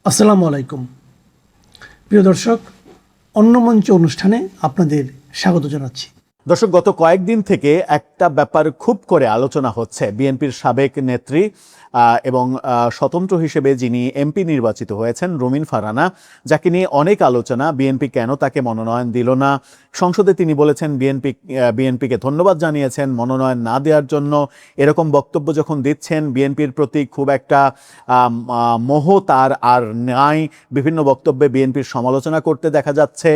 আসসালামু আলাইকুম প্রিয় দর্শক, অন্য মঞ্চ অনুষ্ঠানে আপনাদের স্বাগত জানাচ্ছি। দর্শক, গত কয়েকদিন থেকে একটা ব্যাপার খুব করে আলোচনা হচ্ছে। বিএনপির সাবেক নেত্রী এবং স্বতন্ত্র হিসেবে যিনি এমপি নির্বাচিত হয়েছেন রুমিন ফারহানা, যাকে নিয়ে অনেক আলোচনা। বিএনপি কেন তাকে মনোনয়ন দিল না? সংসদে তিনি বলেছেন বিএনপিকে ধন্যবাদ জানিয়েছেন মনোনয়ন না দেওয়ার জন্য। এরকম বক্তব্য যখন দিচ্ছেন, বিএনপির প্রতি খুব একটা মোহ তার আর নাই। বিভিন্ন বক্তব্যে বিএনপির সমালোচনা করতে দেখা যাচ্ছে।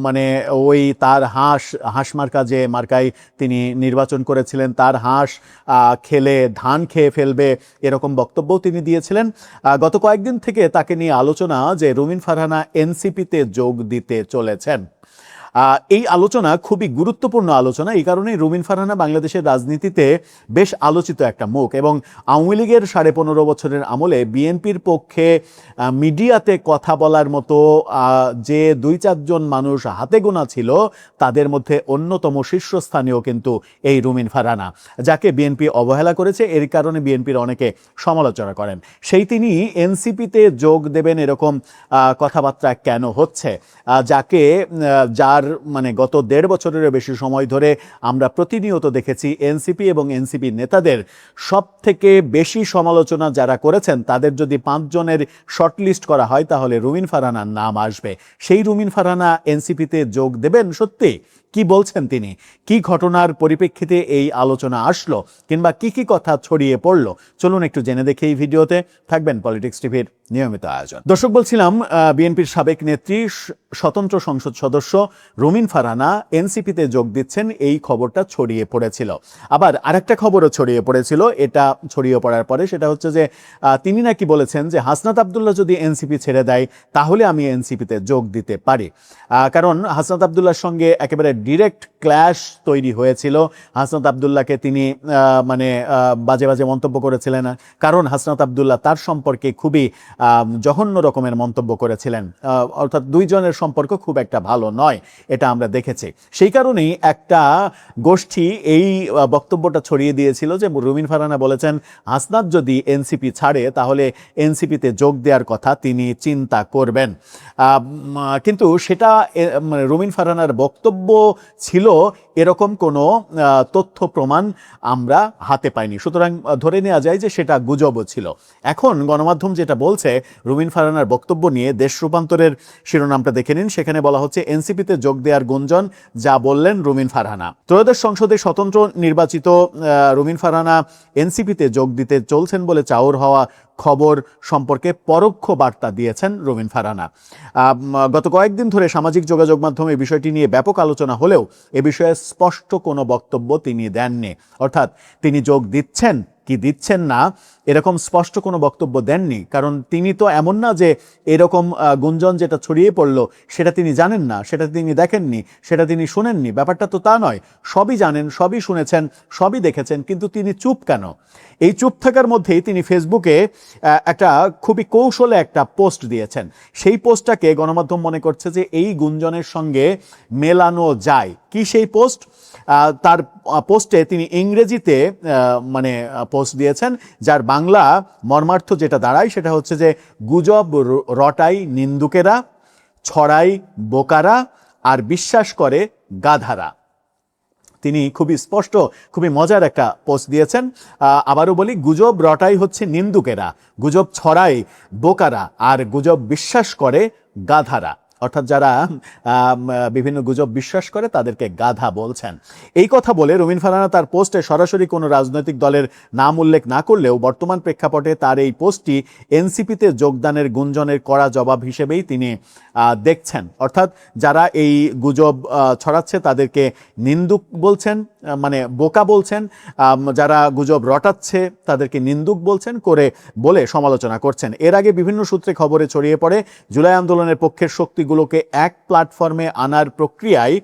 মানে ওই তার হাঁস মার্কা, যে মার্কায় তিনি নির্বাচন করেছিলেন, তার হাঁস খেলে ধান খেয়ে ফেলবে, এরকম বক্তব্যও তিনি দিয়েছিলেন। গত কয়েকদিন থেকে তাকে নিয়ে আলোচনা যে রুমিন ফারহানা এনসিপিতে যোগ দিতে চলেছেন। এই আলোচনা খুবই গুরুত্বপূর্ণ আলোচনা। এই কারণেই রুমিন ফারহানা বাংলাদেশের রাজনীতিতে বেশ আলোচিত একটা মুখ, এবং আওয়ামী লীগের 15.5 বছরের আমলে বিএনপির পক্ষে মিডিয়াতে কথা বলার মতো যে 2-4 জন মানুষ হাতে গোনা ছিল, তাদের মধ্যে অন্যতম শীর্ষস্থানীয় কিন্তু এই রুমিন ফারহানা, যাকে বিএনপি অবহেলা করেছে। এর কারণে বিএনপির অনেকে সমালোচনা করেন। তিনি এনসিপিতে যোগ দেবেন এরকম কথাবার্তা কেন হচ্ছে? যার মানে গত 1.5 বছরেরও বেশি সময় ধরে আমরা প্রতিনিয়ত দেখেছি এনসিপি এবং এনসিপি নেতাদের সব থেকে বেশি সমালোচনা যারা করেছেন, তাদের যদি 5 জনের শর্টলিস্ট করা হয়, তাহলে রুমিন ফারহানার নাম আসবে। সেই রুমিন ফারহানা এনসিপিতে যোগ দেবেন সত্যি? কি বলছেন তিনি? কি ঘটনার পরিপ্রেক্ষিতে এই আলোচনা আসলো, কিংবা কি কথা ছড়িয়ে পড়লো? চলুন একটু জেনে দেখে এই ভিডিওতে। থাকবেন পলিটিক্স টিভির নিয়মিত আয়োজন। দর্শক, বলছিলাম বিএনপির সাবেক নেত্রী, স্বতন্ত্র সংসদ সদস্য রুমিন ফারহানা এনসিপিতে যোগ দিচ্ছেন, এই খবরটা ছড়িয়ে পড়েছিল। আবার আরেকটা খবরও ছড়িয়ে পড়েছিল। এটা ছড়িয়ে পড়ার পরে সেটা হচ্ছে যে তিনি নাকি বলেছেন যে হাসনাত আবদুল্লাহ যদি এনসিপি ছেড়ে দেয়, তাহলে আমি এনসিপিতে যোগ দিতে পারি। কারণ হাসনাত আবদুল্লাহর সঙ্গে একেবারে ডিরেক্ট ক্ল্যাশ তৈরি হয়েছিল। হাসনাত আবদুল্লাহকে তিনি বাজে বাজে মন্তব্য করেছিলেন, কারণ হাসনাত আবদুল্লাহ তার সম্পর্কে খুবই জঘন্য রকমের মন্তব্য করেছিলেন। অর্থাৎ 2 জনের সম্পর্ক খুব একটা ভালো নয়, এটা আমরা দেখেছি। সেই কারণেই একটা গোষ্ঠী এই বক্তব্যটা ছড়িয়ে দিয়েছিল যে রুমিন ফারহানা বলেছেন হাসনাত যদি এনসিপি ছাড়ে, তাহলে এনসিপিতে যোগ দেওয়ার কথা তিনি চিন্তা করবেন। কিন্তু সেটা রুমিন ফারহানার বক্তব্য ছিল, এরকম কোনো তথ্য প্রমাণ আমরা হাতে পাইনি। সুতরাং ধরে নেওয়া যায় যে সেটা গুজবও ছিল। এখন গণমাধ্যম যেটা বলছে রুমিন ফারহানার বক্তব্য নিয়ে, দেশ রূপান্তরের শিরোনামটা দেখে নিন। সেখানে বলা হচ্ছে এনসিপিতে যোগ দেওয়ার গুঞ্জন, যা বললেন রুমিন ফারহানা। ত্রয়োদশ সংসদে স্বতন্ত্র নির্বাচিত রুমিন ফারহানা এনসিপিতে যোগ দিতে চলছেন বলে চাউর হওয়া খবর সম্পর্কে পরোক্ষ বার্তা দিয়েছেন রুমিন ফারহানা। গত কয়েকদিন ধরে সামাজিক যোগাযোগ মাধ্যমে বিষয়টি নিয়ে ব্যাপক আলোচনা হলেও এ বিষয়ে স্পষ্ট কোনো বক্তব্য তিনি দেননি। অর্থাৎ তিনি যোগ দিচ্ছেন কি দিচ্ছেন না, এরকম স্পষ্ট কোনো বক্তব্য দেননি। কারণ তিনি তো এমন না যে এরকম গুঞ্জন যেটা ছড়িয়ে পড়লো সেটা তিনি জানেন না, সেটা তিনি দেখেননি, সেটা তিনি শোনেননি। ব্যাপারটা তো তা নয়। সবই জানেন, সবই শুনেছেন, সবই দেখেছেন, কিন্তু তিনি চুপ কেন? এই চুপ থাকার মধ্যেই তিনি ফেসবুকে একটা খুবই কৌশলে একটা পোস্ট দিয়েছেন। সেই পোস্টটাকে গণমাধ্যম মনে করছে যে এই গুঞ্জনের সঙ্গে মেলানো যায়। কি সেই পোস্ট? তার পোস্টে তিনি ইংরেজিতে পোস্ট দিয়েছেন, যার বাংলা মর্মার্থ যেটা দাঁড়ায় সেটা হচ্ছে যে গুজব রটাই নিন্দুকেরা, ছড়াই বোকারা, আর বিশ্বাস করে গাধারা। তিনি খুবই স্পষ্ট, খুবই মজার একটা পোস্ট দিয়েছেন। আবারও বলি, গুজব রটাই হচ্ছে নিন্দুকেরা, গুজব ছড়াই বোকারা, আর গুজব বিশ্বাস করে গাধারা। অর্থাৎ যারা বিভিন্ন গুজব বিশ্বাস করে তাদেরকে গাধা বলছেন। এই কথা বলে রুমিন ফারহানা তার পোস্টে সরাসরি কোনো রাজনৈতিক দলের নাম উল্লেখ না করলেও বর্তমান প্রেক্ষাপটে তার এই পোস্টটি এনসিপিতে যোগদানের গুঞ্জনের কড়া জবাব হিসেবেই তিনি দেখছেন। অর্থাৎ যারা এই গুজব ছড়াচ্ছে তাদেরকে নিন্দুক বলছেন, বোকা বলছেন। যারা গুজব রটাচ্ছে তাদেরকে নিন্দুক বলে সমালোচনা করছেন। এর আগে বিভিন্ন সূত্রে খবরে ছড়িয়ে পড়ে জুলাই আন্দোলনের পক্ষের শক্তিগুলোকে এক প্ল্যাটফর্মে আনার প্রক্রিয়ায়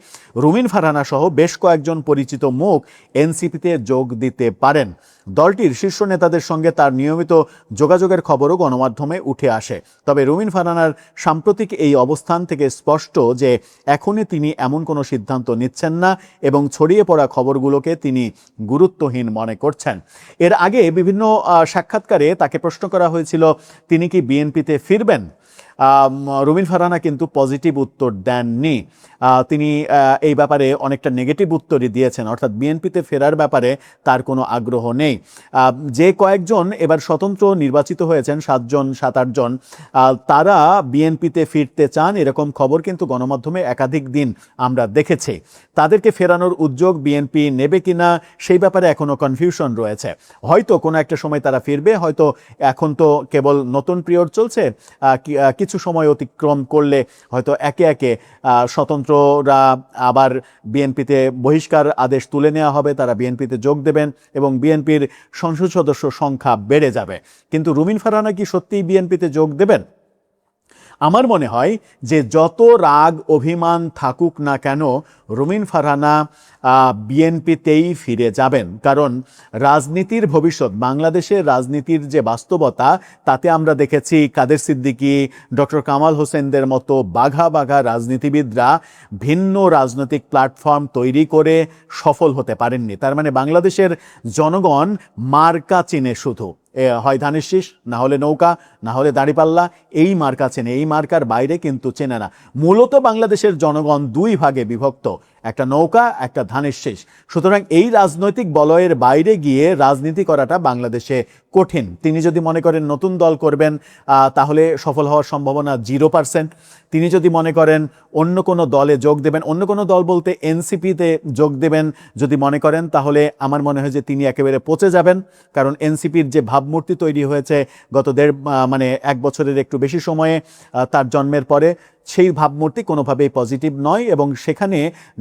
রুমিন ফারহানা সহ বেশ কয়েকজন পরিচিত মুখ এনসিপিতে যোগ দিতে পারেন। দলটির শীর্ষ নেতাদের সঙ্গে তার নিয়মিত যোগাযোগের খবরও গণমাধ্যমে উঠে আসে। তবে রুমিন ফারহানার সাম্প্রতিক এই অবস্থান থেকে স্পষ্ট যে এখনই তিনি এমন কোনো সিদ্ধান্ত নিচ্ছেন না, এবং ছড়িয়ে পড়া খবর খবরগুলোকে তিনি গুরুত্বহীন মনে করছেন। এর আগে বিভিন্ন সাক্ষাৎকারে তাকে প্রশ্ন করা হয়েছিল তিনি কি বিএনপিতে ফিরবেন। রুমিন ফারহানা কিন্তু পজিটিভ উত্তর দেননি। তিনি এই ব্যাপারে অনেকটা নেগেটিভ উত্তরই দিয়েছেন, অর্থাৎ বিএনপিতে ফেরার ব্যাপারে তার কোনো আগ্রহ নেই। যে কয়েকজন এবার স্বতন্ত্র নির্বাচিত হয়েছেন, 7-8 জন, তারা বিএনপিতে ফিরতে চান এরকম খবর কিন্তু গণমাধ্যমে একাধিক দিন আমরা দেখেছি। তাদেরকে ফেরানোর উদ্যোগ বিএনপি নেবে কিনা সেই ব্যাপারে এখনো কনফিউশন রয়েছে। হয়তো কোনো একটা সময় তারা ফিরবে, হয়তো এখন তো কেবল নতুন পিরিয়ড চলছে, কিছু সময় অতিক্রম করলে হয়তো একে একে স্বতন্ত্ররা আবার বিএনপিতে বহিষ্কার আদেশ তুলে নেওয়া হবে, তারা বিএনপিতে যোগ দেবেন এবং বিএনপির সংসদ সদস্য সংখ্যা বেড়ে যাবে। কিন্তু রুমিন ফারহানা কি সত্যিই বিএনপিতে যোগ দেবেন? আমার মনে হয় যে যত রাগ অভিমান থাকুক না কেন, রুমিন ফারহানা বিএনপিতেই ফিরে যাবেন। কারণ রাজনীতির ভবিষ্যৎ, বাংলাদেশের রাজনীতির যে বাস্তবতা, তাতে আমরা দেখেছি কাদের সিদ্দিকী, ডক্টর কামাল হোসেনদের মতো বাঘা বাঘা রাজনীতিবিদরা ভিন্ন রাজনৈতিক প্ল্যাটফর্ম তৈরি করে সফল হতে পারেননি। তার মানে বাংলাদেশের জনগণ মার্কা চিনে, শুধু হয় ধানের শীষ, না হলে নৌকা, না হলে দাঁড়িপাল্লা, এই মার্কা চেনে, এই মার্কার বাইরে কিন্তু চেনে না। মূলত বাংলাদেশের জনগণ 2 ভাগে বিভক্ত, একটা নৌকা, একটা ধানের শীষ। সুতরাং এই রাজনৈতিক বলয়ের বাইরে গিয়ে রাজনীতি করাটা বাংলাদেশে কঠিন। তিনি যদি মনে করেন নতুন দল করবেন, তাহলে সফল হওয়ার সম্ভাবনা 0%। তিনি যদি মনে করেন অন্য কোনো দলে যোগ দেবেন, অন্য কোনো দল বলতে এনসিপিতে যোগ দেবেন যদি মনে করেন, তাহলে আমার মনে হয় যে তিনি একেবারে পচে যাবেন। কারণ এনসিপির যে ভাবমূর্তি তৈরি হয়েছে গত 1 বছরের একটু বেশি সময়ে তার জন্মের পরে, সেই ভাবমূর্তি কোনোভাবেই পজিটিভ নয় এবং সেখানে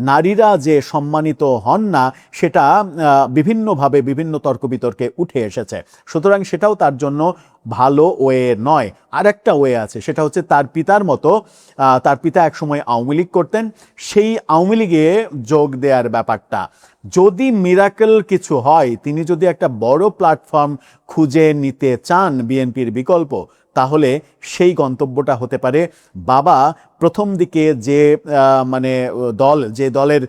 নারীরা যে সম্মানিত হন না, সেটা বিভিন্নভাবে বিভিন্ন তর্ক বিতর্কে উঠে এসেছে। সুতরাং সেটাও তার জন্য ভালো ওয়ে নয়। আর একটা ওয়ে আছে, সেটা হচ্ছে তার পিতার মতো, তার পিতা একসময় আওয়ামী লীগ করতেন, সেই আওয়ামী লীগে যোগ দেওয়ার ব্যাপারটা। যদি মিরাকেল কিছু হয়, তিনি যদি একটা বড় প্ল্যাটফর্ম খুঁজে নিতে চান বিএনপির বিকল্প, তাহলে সেই গন্তব্যটা হতে পারে বাবা প্রথম দিকে যে যে দলের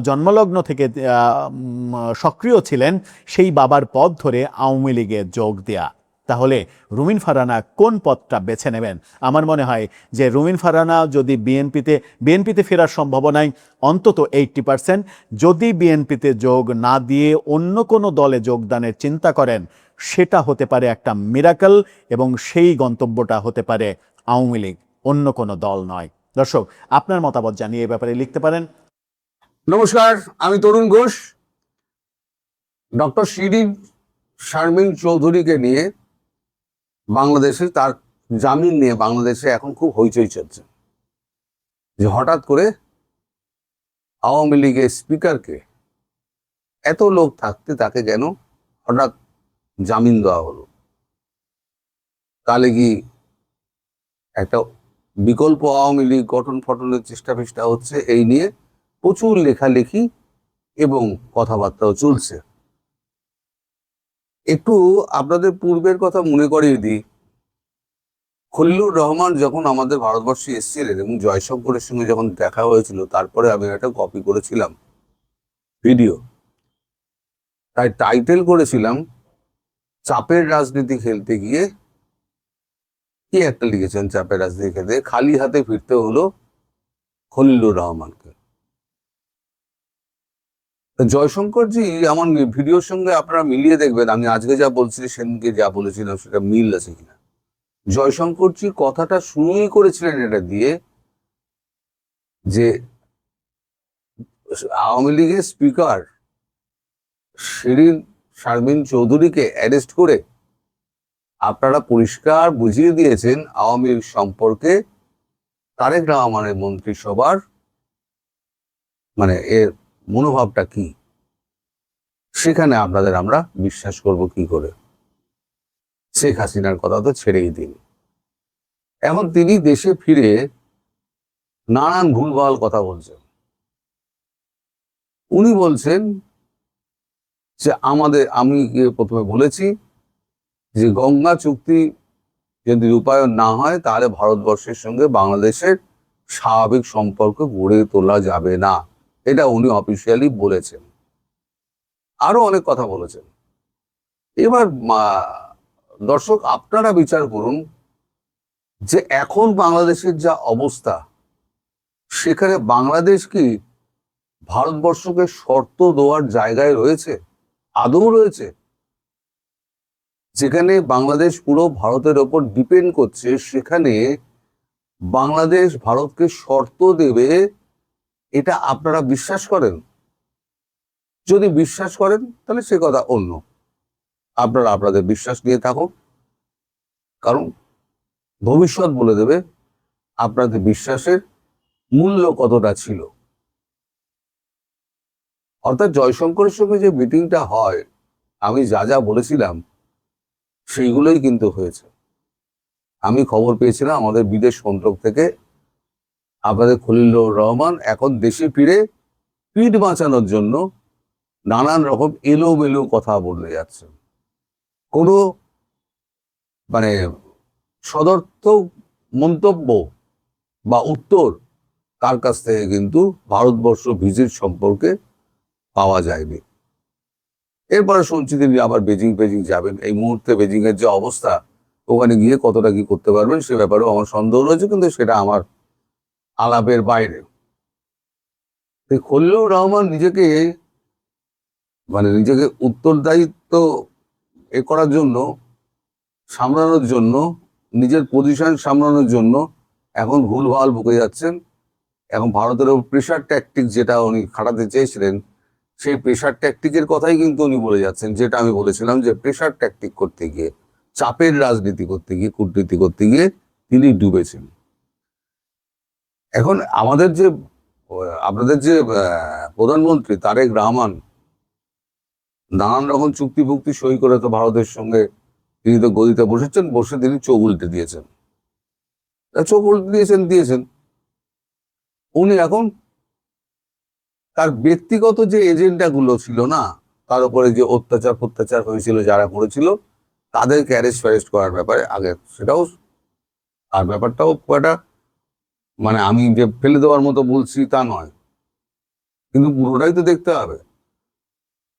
জন্মলগ্ন থেকে সক্রিয় ছিলেন, সেই বাবার পথ ধরে আওয়ামী লীগে যোগ দেয়া। তাহলে রুমিন ফারহানা কোন পথটা বেছে নেবেন? আমার মনে হয় যে রুমিন ফারহানা যদি বিএনপিতে ফেরার সম্ভাবনায় অন্তত 80%। যদি বিএনপিতে যোগ না দিয়ে অন্য কোনো দলে যোগদানের চিন্তা করেন, সেটা হতে পারে একটা মিরাকেল এবং সেই গন্তব্যটা হতে পারে আওয়ামী লীগ, অন্য কোনো দল নয়। দর্শক, আপনার মতামত জানিয়ে এই ব্যাপারে লিখতে পারেন। নমস্কার, আমি তরুণ ঘোষ। ডক্টর শিরিন শারমিন চৌধুরীকে নিয়ে বাংলাদেশে, তার জামিন নিয়ে বাংলাদেশে এখন খুব হইচই চলছে যে হঠাৎ করে আওয়ামী লীগের স্পিকারকে, এত লোক থাকতে তাকে কেন হঠাৎ জামিন দেওয়া হলো? তাহলে কি একটা বিকল্প আওয়ামী লীগ গঠন ফটনের চেষ্টা ফেষ্টা হচ্ছে? এই নিয়ে প্রচুর লেখালেখি এবং কথাবার্তাও চলছে। একটু আপনাদের পূর্বের কথা মনে করিয়ে দিই। খলিলুর রহমান যখন আমাদের ভারতবর্ষে এসেছিলেন এবং জয়শঙ্করের সঙ্গে যখন দেখা হয়েছিল, তারপরে আমি একটা কপি করেছিলাম ভিডিও, তাই টাইটেল করেছিলাম চাপের রাজনীতি খেলতে গিয়ে, কি একটা লিখেছেন, চাপের রাজনীতি খেলতে খালি হাতে ফিরতে হলো খলিলুর রহমানকে। জয়শঙ্করজি আমার ভিডিওর সঙ্গে আপনারা মিলিয়ে দেখবেন, আমি আজকে যা বলছি সেদিনকে যা বলেছিলাম সেটা মিল আছে কিনা। জয়শঙ্করজি কথাটা শুরুই করেছিলেন এটা দিয়ে যে আওয়ামী লীগের স্পিকার শিরিন শারমিন চৌধুরীকে অ্যারেস্ট করে আপনারা পরিষ্কার বুঝিয়ে দিয়েছেন আওয়ামী লীগ সম্পর্কে তারেক রহমানের মন্ত্রিসভার এর মনোভাবটা কি। সেখানে আমরা বিশ্বাস করব কি করে? শেখ হাসিনার কথা তো ছেড়েই দিন। এখন তিনি দেশে ফিরে নানান ভুলভাল কথা বলছেন। উনি বলছেন যে আমি প্রথমে বলেছি যে গঙ্গা চুক্তি যদি রূপায়ণ না হয়, তাহলে ভারতবর্ষের সঙ্গে বাংলাদেশের স্বাভাবিক সম্পর্ক গড়ে তোলা যাবে না। এটা উনি অফিসিয়ালি বলেছেন। আরো অনেক কথা বলেছেন। এবার দর্শক আপনারা বিচার করুন যে এখন বাংলাদেশের যা অবস্থা, সেখানে বাংলাদেশ কি ভারতবর্ষকে শর্ত দেওয়ার জায়গায় রয়েছে? আদৌ রয়েছে? যেখানে বাংলাদেশ পুরো ভারতের ওপর ডিপেন্ড করছে, সেখানে বাংলাদেশ ভারতকে শর্ত দেবে, এটা আপনারা বিশ্বাস করেন? যদি বিশ্বাস করেন তাহলে সে কথা অন্য, আপনারা আপনাদের বিশ্বাস নিয়ে থাকুন, কারণ ভবিষ্যৎ বলে দেবে আপনাদের বিশ্বাসের মূল্য কতটা ছিল। অর্থাৎ জয়শঙ্করের সঙ্গে যে মিটিংটা হয়, আমি যা যা বলেছিলাম সেইগুলোই কিন্তু হয়েছে। আমি খবর পেয়েছিলাম আমাদের বিদেশ মন্ত্রক থেকে, আপনাদের খলিলুর রহমান এখন দেশে ফিরে পিঠ বাঁচানোর জন্য নানান রকম এলোমেলো কথা বলে যাচ্ছেন। কোনো মানে সদর্থক মন্তব্য বা উত্তর তার কাছ থেকে কিন্তু ভারতবর্ষ ভিজিট সম্পর্কে পাওয়া যায়নি। এরপরে শুনছি তিনি আবার বেজিং যাবেন। এই মুহূর্তে বেজিং এর যে অবস্থা, ওখানে গিয়ে কতটা কি করতে পারবেন সে ব্যাপারেও আমার সন্দেহ রয়েছে, কিন্তু সেটা আমার আলাপের বাইরে। খলিলুর রহমান নিজেকে নিজেকে উত্তরদায়িত্ব করার জন্য, সামলানোর জন্য, নিজের পজিশন সামলানোর জন্য এখন ভুলভাল বকে যাচ্ছেন। এখন ভারতের প্রেশার ট্যাকটিক যেটা উনি খাটাতে চেয়েছিলেন, সেই প্রেশার ট্যাকটিকের কথাই কিন্তু উনি বলে যাচ্ছেন, যেটা আমি বলেছিলাম যে প্রেশার ট্যাকটিক করতে গিয়ে, চাপের রাজনীতি করতে গিয়ে, কূটনীতি করতে গিয়ে তিনি ডুবেছেন। এখন আপনাদের যে প্রধানমন্ত্রী তারেক রহমান নানান রকম চুক্তি ফুক্তি সই করে তো ভারতের সঙ্গে তিনি তো গদিতে বসেছেন, বসে তিনি চোখ উল্টে দিয়েছেন। উনি এখন তার ব্যক্তিগত যে এজেন্ডা গুলো ছিল না, তার উপরে যে অত্যাচার হয়েছিল যারা করেছিল, তাদেরকে অ্যারেস্ট ফ্যারেস্ট করার ব্যাপারে আগে সেটাও, আর ব্যাপারটাও একটা আমি যে ফেলে দেওয়ার মতো বলছি তা নয়, কিন্তু পুরোটাই তো দেখতে হবে।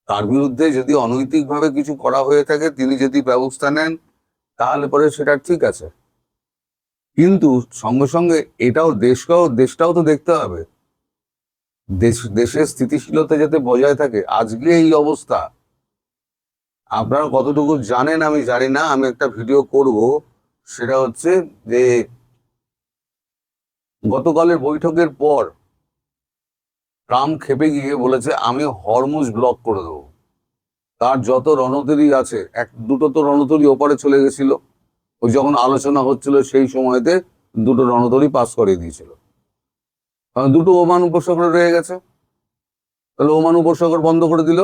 তার বিরুদ্ধে যদি অনৈতিকভাবে কিছু করা হয়ে থাকে, তিনি যদি ব্যবস্থা নেন, তাহলে পরে সেটা ঠিক আছে, কিন্তু সঙ্গে সঙ্গে দেশটাও তো দেখতে হবে। দেশের স্থিতিশীলতা যাতে বজায় থাকে। আজকে এই অবস্থা আপনারা কতটুকু জানেন আমি জানি না, আমি একটা ভিডিও করব, সেটা হচ্ছে যে গতকালের বৈঠকের পর ট্রাম্প খেপে গিয়ে বলেছে আমি হরমুজ ব্লক করে দেবো। তার যত রণতরী আছে, দুটো তো রণতরী ওপারে চলে গেছিল, ওই যখন আলোচনা হচ্ছিল সেই সময়তে দুটো রণতরী পাস করিয়ে দিয়েছিল, দুটো ওমান উপসাগরে রয়ে গেছে, তাহলে ওমান উপসাগর বন্ধ করে দিল,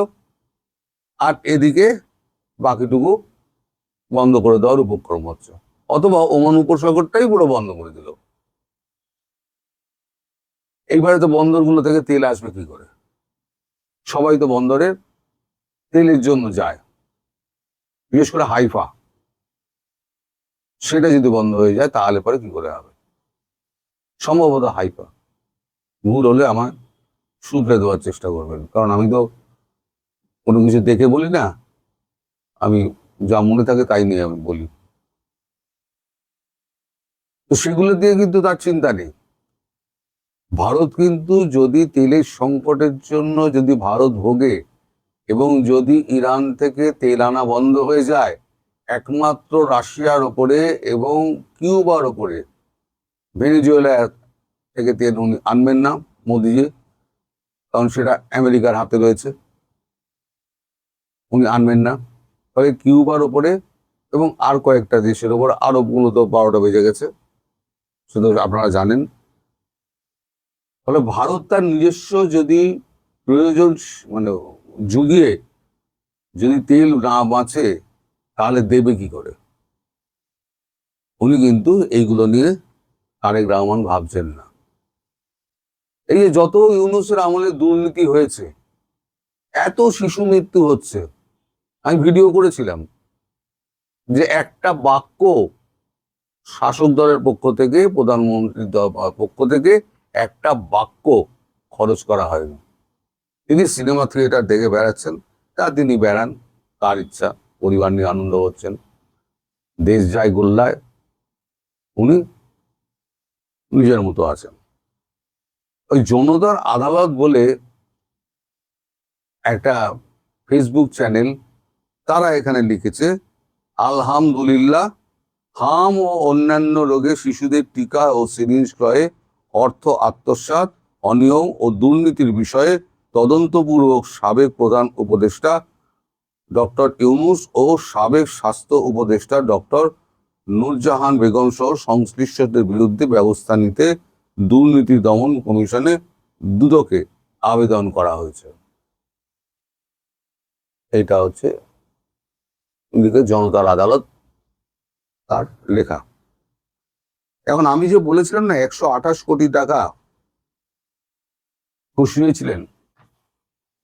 আর এদিকে বাকিটুকু বন্ধ করে দেওয়ার উপক্রম হচ্ছে, অথবা ওমান উপসাগরটাই পুরো বন্ধ করে দিল। এইবারে তো বন্দরগুলো থেকে তেল আসবে কি করে? সবাই তো বন্দরে তেলের জন্য যায়, বিশেষ করে হাইফা, সেটা যদি বন্ধ হয়ে যায় তাহলে পরে কি করে হবে? সম্ভবত হাইফা, ভুল হলে আমার শুধরে দেওয়ার চেষ্টা করবেন, কারণ আমি তো কোনো কিছু দেখে বলি না, আমি যা মনে থাকে তাই নিয়ে আমি বলি। তো সেগুলো দিয়ে কিন্তু তার চিন্তা নেই। ভারত কিন্তু যদি তেলের সংকটের জন্য যদি ভারত ভোগে এবং যদি ইরান থেকে তেল আনা বন্ধ হয়ে যায়, একমাত্র রাশিয়ার ওপরে এবং কিউবার ওপরে, ভেনেজুয়েলা থেকে তেল উনি আনবেন না মোদিজি, কারণ সেটা আমেরিকার হাতে রয়েছে, উনি আনবেন না। তবে কিউবার ওপরে এবং আর কয়েকটা দেশের ওপর, আরবগুলো তো 12টা বেজে গেছে, শুধু আপনারা জানেন। ফলে ভারত তার নিজস্ব যদি প্রয়োজন জুগিয়ে যদি তেল না বাঁচে, তাহলে দেবে কি করে? উনি কিন্তু এইগুলো নিয়ে তারেক রহমান ভাবছেন না। এই যে যত ইউনূসের আমলে দুর্নীতি হয়েছে, এত শিশু মৃত্যু হচ্ছে, আমি ভিডিও করেছিলাম যে একটা বাক্য শাসক দলের পক্ষ থেকে, প্রধানমন্ত্রীর পক্ষ থেকে একটা বাক্য খরচ করা হয়নি। তিনি সিনেমা থিয়েটার দেখে বেড়াচ্ছেন, তা তিনি বেড়ান, তার ইচ্ছা, পরিবার নিয়ে আনন্দ করছেন, দেশ যায় গোল্লায়, উনি নিজের মতো আছেন। ওই জনতার আদালত বলে একটা ফেসবুক চ্যানেল, তারা এখানে লিখেছে, আলহামদুলিল্লাহ, হাম ও অন্যান্য রোগে শিশুদের টিকা ও সিরিঞ্জ ক্রয়ে অর্থ আত্মসাৎ, অনিয়ম ও দুর্নীতির বিষয়ে তদন্তপূর্বক সাবেক প্রধান উপদেষ্টা ডক্টর ইউনূস ও সাবেক স্বাস্থ্য উপদেষ্টা ডক্টর নূরজাহান বেগম সহ সংশ্লিষ্টদের বিরুদ্ধে ব্যবস্থা নিতে দুর্নীতি দমন কমিশনে দুদকে আবেদন করা হয়েছে। এটা হচ্ছে জনতার আদালত তার লেখা। এখন আমি যে বলেছিলাম না 128 কোটি টাকা ঘুষ নিয়েছিলেন,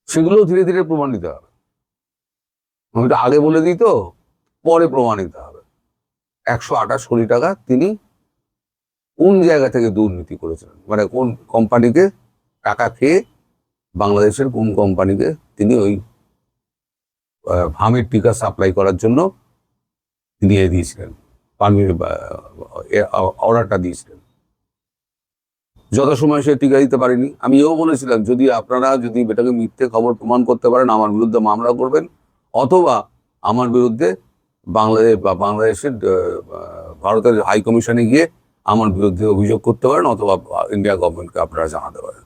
সেগুলো ধীরে ধীরে প্রমাণিত হবে। আমি তো আগে বলে দিই, তো পরে প্রমাণিত হবে 128 কোটি টাকা তিনি কোন জায়গা থেকে দুর্নীতি করেছিলেন, মানে কোন কোম্পানিকে টাকা খেয়ে, বাংলাদেশের কোন কোম্পানিকে তিনি ওই হামির টিকা সাপ্লাই করার জন্য দিয়ে দিয়েছিলেন, অর্ডারটা দিয়েছিলেন। যথাসময় সে টিকা দিতে পারেনি। আমি এও বলেছিলাম, যদি আপনারা যদি এটাকে মিথ্যে খবর প্রমাণ করতে পারেন, আমার বিরুদ্ধে মামলা করবেন, অথবা আমার বিরুদ্ধে বাংলাদেশের ভারতের হাই কমিশনে গিয়ে আমার বিরুদ্ধে অভিযোগ করতে পারেন, অথবা ইন্ডিয়া গভর্নমেন্টকে আপনারা জানাতে পারেন।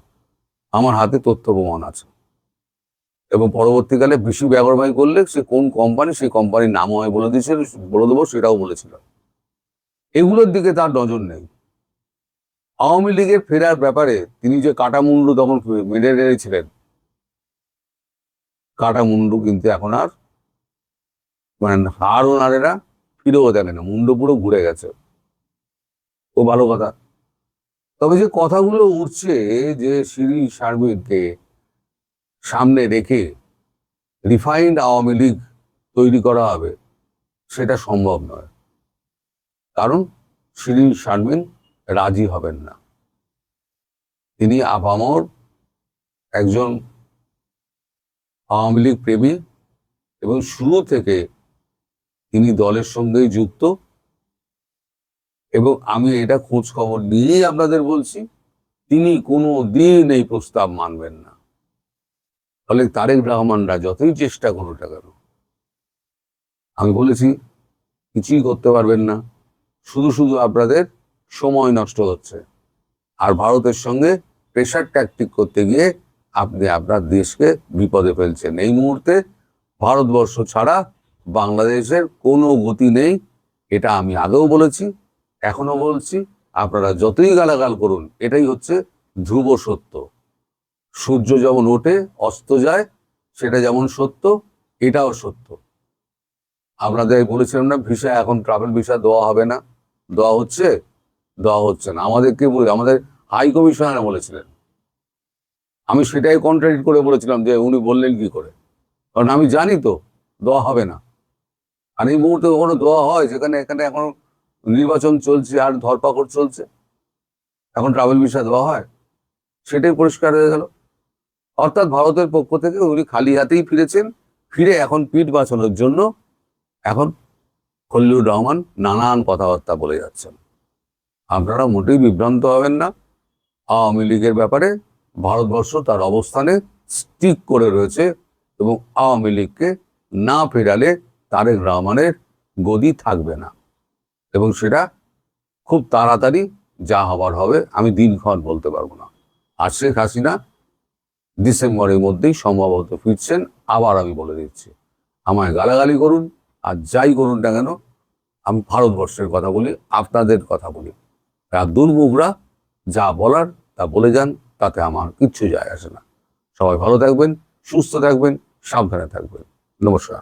আমার হাতে তথ্য প্রমাণ আছে, এবং পরবর্তীকালে বেশি ব্যবহারবাই করলে সে কোন কোম্পানি, সেই কোম্পানির নামও আমি বলে দিয়েছিল, বলে দেবো, সেটাও বলেছিলাম। এগুলোর দিকে তার নজর নেই। আওয়ামী লীগের ফেরার ব্যাপারে তিনি যে কাটামুন্ডু তখন মেরে রেখেছিলেন, কাটামুন্ডু কিন্তু এখন আর মানে হাড়ও নাড়ে না, ফিরেও দেখে না, মুন্ডু পুরো ঘুরে গেছে। ও ভালো কথা। তবে যে কথাগুলো উঠছে যে শিরীন শারমিনকে সামনে রেখে রিফাইন্ড আওয়ামী লীগ তৈরি করা হবে, সেটা সম্ভব নয়। কারণ শিরীন শারমিন রাজি হবেন না। তিনি আপামর একজন আওয়ামী লীগ প্রেমী, এবং শুরু থেকে তিনি দলের সঙ্গেই যুক্ত। এবং আমি এটা খোঁজ খবর নিয়েই আপনাদের বলছি, তিনি কোনো দিন এই প্রস্তাব মানবেন না। ফলে তারেক রহমানরা যতই চেষ্টা করুক না কেন, আমি বলেছি, কিছুই করতে পারবেন না। শুধু শুধু আপনাদের সময় নষ্ট হচ্ছে, আর ভারতের সঙ্গে প্রেশার ট্যাকটিক করতে গিয়ে আপনি আপনার দেশকে বিপদে ফেলছেন। এই মুহূর্তে ভারতবর্ষ ছাড়া বাংলাদেশের কোনো গতি নেই। এটা আমি আগেও বলেছি, এখনো বলছি। আপনারা যতই গালাগাল করুন, এটাই হচ্ছে ধ্রুব সত্য। সূর্য যেমন ওঠে অস্ত যায়, সেটা যেমন সত্য, এটাও সত্য। আপনাদের বলেছিলাম না, ভিসা এখন ট্রাভেল ভিসা দেওয়া হবে না, দেওয়া হচ্ছে না। আমাদেরকে আমাদের হাই কমিশনার বলেছিলেন, আমি সেটাই কন্ট্রাডিক্ট করে বলেছিলাম যে উনি বললেন কি করে, কারণ আমি জানি তো দেওয়া হবে না। আর এই মুহূর্তে কখনো দেওয়া হয়, যেখানে এখানে এখন নির্বাচন চলছে আর ধরপাকড় চলছে, এখন ট্রাভেল ভিসা দেওয়া হয়? সেটাই পরিষ্কার হয়ে গেল। অর্থাৎ ভারতের পক্ষ থেকে উনি খালি হাতেই ফিরেছেন। ফিরে এখন পিঠ বাঁচানোর জন্য এখন খলিলুর রহমান নানান কথাবার্তা বলে যাচ্ছেন। আপনারা মোটেই বিভ্রান্ত হবেন না। আওয়ামী লীগের ব্যাপারে ভারতবর্ষ তার অবস্থানে স্টিক করে রয়েছে, এবং আওয়ামী লীগকে না ফেরালে তারেক রহমানের গদি থাকবে না, এবং সেটা খুব তাড়াতাড়ি যা হবার হবে। আমি দিনক্ষণ বলতে পারবো না। আর শেখ হাসিনা ডিসেম্বরের মধ্যেই সম্ভবত ফিরছেন। আবার আমি বলে দিচ্ছি, আমায় গালাগালি করুন আর যাই করুন না কেন, আমি ভারতবর্ষের কথা বলি, আপনাদের কথা বলি। আর দুর্মুখরা যা বলার তা বলে যান, তাতে আমার কিচ্ছু যায় আসে না। সবাই ভালো থাকবেন, সুস্থ থাকবেন, সাবধানে থাকবেন। নমস্কার।